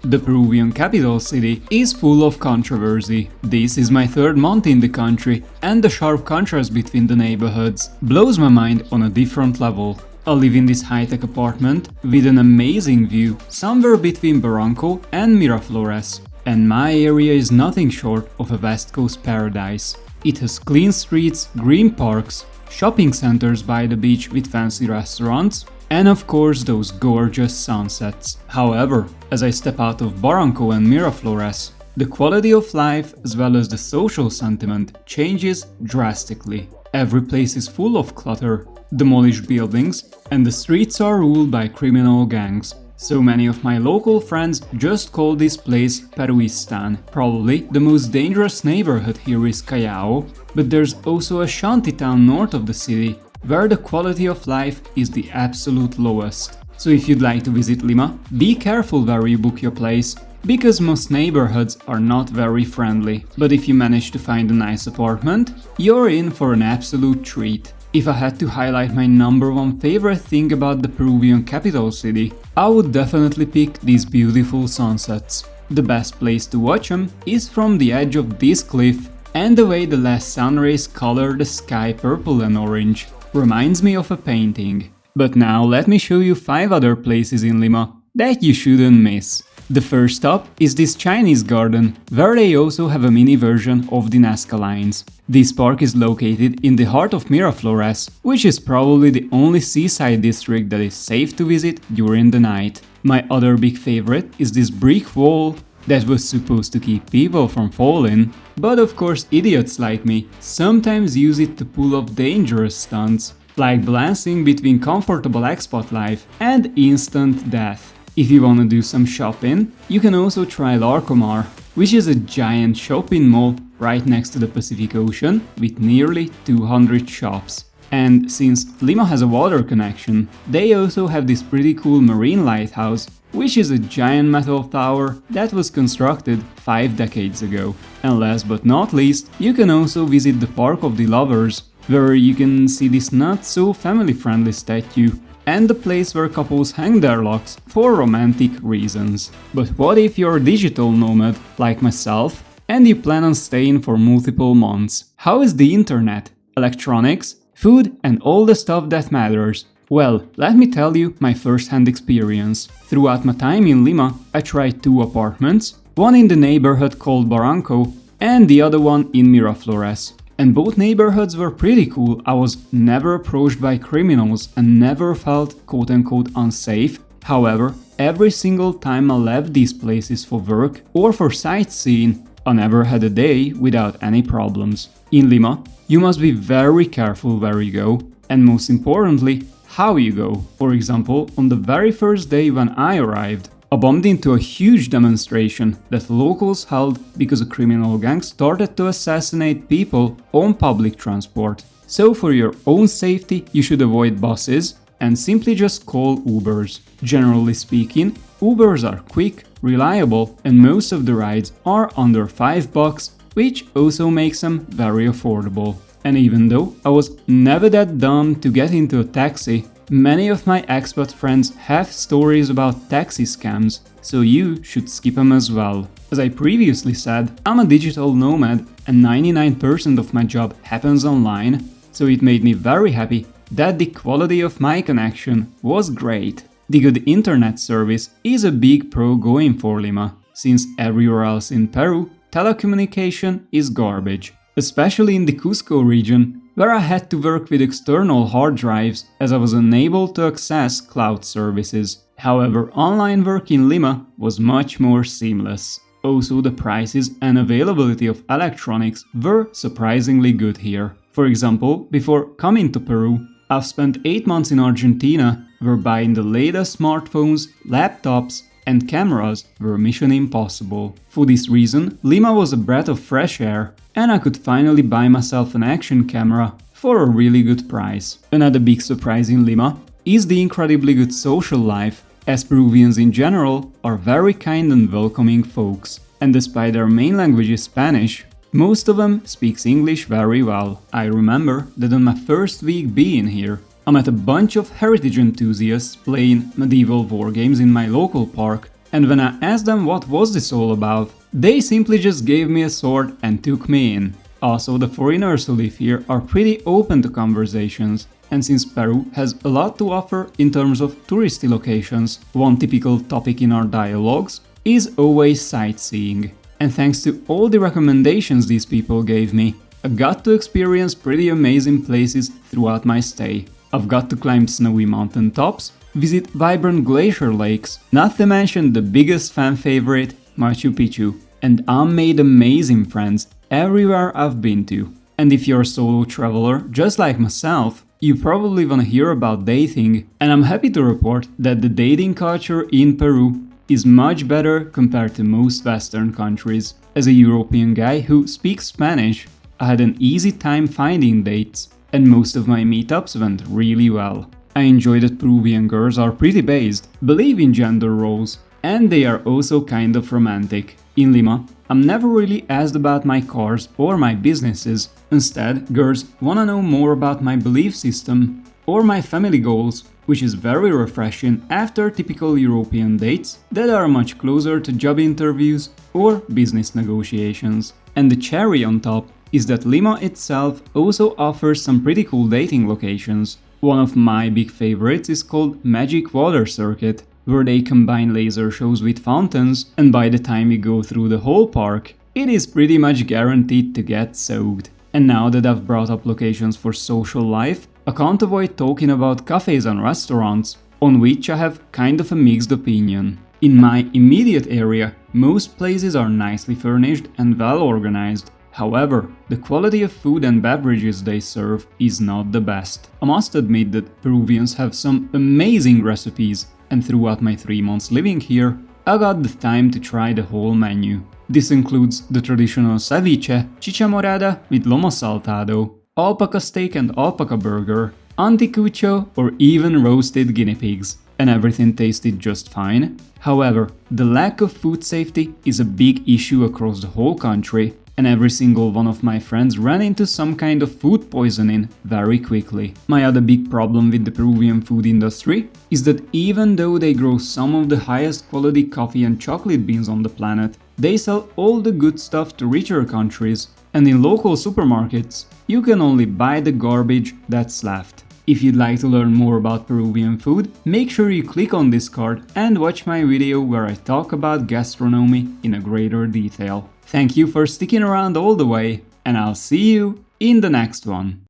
The Peruvian capital city is full of controversy. This is my third month in the country, and the sharp contrast between the neighborhoods blows my mind on a different level. I live in this high-tech apartment with an amazing view somewhere between Barranco and Miraflores, and my area is nothing short of a West Coast paradise. It has clean streets, green parks, shopping centers by the beach with fancy restaurants, and of course those gorgeous sunsets. However, as I step out of Barranco and Miraflores, the quality of life as well as the social sentiment changes drastically. Every place is full of clutter, demolished buildings, and the streets are ruled by criminal gangs. So many of my local friends just call this place Peruistan. Probably the most dangerous neighborhood here is Callao, but there's also a shantytown north of the city, where the quality of life is the absolute lowest. So if you'd like to visit Lima, be careful where you book your place, because most neighborhoods are not very friendly. But if you manage to find a nice apartment, you're in for an absolute treat. If I had to highlight my number one favorite thing about the Peruvian capital city, I would definitely pick these beautiful sunsets. The best place to watch them is from the edge of this cliff, and the way the last sun rays color the sky purple and orange reminds me of a painting. But now let me show you 5 other places in Lima that you shouldn't miss. The first stop is this Chinese garden, where they also have a mini version of the Nazca lines. This park is located in the heart of Miraflores, which is probably the only seaside district that is safe to visit during the night. My other big favorite is this brick wall that was supposed to keep people from falling, but of course idiots like me sometimes use it to pull off dangerous stunts, like balancing between comfortable expat life and instant death. If you wanna do some shopping, you can also try Larcomar, which is a giant shopping mall right next to the Pacific Ocean with nearly 200 shops. And since Lima has a water connection, they also have this pretty cool marine lighthouse, which is a giant metal tower that was constructed 5 decades ago. And last but not least, you can also visit the Park of the Lovers, where you can see this not so family-friendly statue, and the place where couples hang their locks for romantic reasons. But what if you're a digital nomad, like myself, and you plan on staying for multiple months? How is the internet, electronics, food and all the stuff that matters? Well, let me tell you my first-hand experience. Throughout my time in Lima, I tried 2 apartments, one in the neighborhood called Barranco and the other one in Miraflores. And both neighborhoods were pretty cool. I was never approached by criminals and never felt quote-unquote unsafe. However, every single time I left these places for work or for sightseeing, I never had a day without any problems. In Lima, you must be very careful where you go, and most importantly, how you go. For example, on the very first day when I arrived, I bumped into a huge demonstration that locals held because a criminal gang started to assassinate people on public transport. So for your own safety, you should avoid buses and simply just call Ubers. Generally speaking, Ubers are quick, reliable, and most of the rides are under $5, which also makes them very affordable. And even though I was never that dumb to get into a taxi, many of my expat friends have stories about taxi scams, so you should skip them as well. As I previously said, I'm a digital nomad and 99% of my job happens online, so it made me very happy that the quality of my connection was great. The good internet service is a big pro going for Lima, since everywhere else in Peru, telecommunication is garbage. Especially in the Cusco region, where I had to work with external hard drives as I was unable to access cloud services. However, online work in Lima was much more seamless. Also, the prices and availability of electronics were surprisingly good here. For example, before coming to Peru, I've spent 8 months in Argentina, where buying the latest smartphones, laptops, and cameras were mission impossible. For this reason, Lima was a breath of fresh air, and I could finally buy myself an action camera for a really good price. Another big surprise in Lima is the incredibly good social life, as Peruvians in general are very kind and welcoming folks. And despite their main language is Spanish, most of them speaks English very well. I remember that on my first week being here, I met a bunch of heritage enthusiasts playing medieval war games in my local park, and when I asked them what was this all about, they simply just gave me a sword and took me in. Also, the foreigners who live here are pretty open to conversations, and since Peru has a lot to offer in terms of touristy locations, one typical topic in our dialogues is always sightseeing. And thanks to all the recommendations these people gave me, I got to experience pretty amazing places throughout my stay. I've got to climb snowy mountain tops, visit vibrant glacier lakes, not to mention the biggest fan favorite, Machu Picchu, and I've made amazing friends everywhere I've been to. And if you're a solo traveler, just like myself, you probably wanna hear about dating, and I'm happy to report that the dating culture in Peru is much better compared to most Western countries. As a European guy who speaks Spanish, I had an easy time finding dates, and most of my meetups went really well. I enjoy that Peruvian girls are pretty based, believe in gender roles, and they are also kind of romantic. In Lima, I'm never really asked about my cars or my businesses. Instead, girls wanna know more about my belief system or my family goals, which is very refreshing after typical European dates that are much closer to job interviews or business negotiations. And the cherry on top is that Lima itself also offers some pretty cool dating locations. One of my big favorites is called Magic Water Circuit, where they combine laser shows with fountains, and by the time you go through the whole park, it is pretty much guaranteed to get soaked. And now that I've brought up locations for social life, I can't avoid talking about cafes and restaurants, on which I have kind of a mixed opinion. In my immediate area, most places are nicely furnished and well organized. However, the quality of food and beverages they serve is not the best. I must admit that Peruvians have some amazing recipes, and throughout my 3 months living here, I got the time to try the whole menu. This includes the traditional ceviche, chicha morada with lomo saltado, alpaca steak and alpaca burger, anticucho, or even roasted guinea pigs. And everything tasted just fine. However, the lack of food safety is a big issue across the whole country, and every single one of my friends ran into some kind of food poisoning very quickly. My other big problem with the Peruvian food industry is that even though they grow some of the highest quality coffee and chocolate beans on the planet, they sell all the good stuff to richer countries, and in local supermarkets, you can only buy the garbage that's left. If you'd like to learn more about Peruvian food, make sure you click on this card and watch my video where I talk about gastronomy in a greater detail. Thank you for sticking around all the way, and I'll see you in the next one.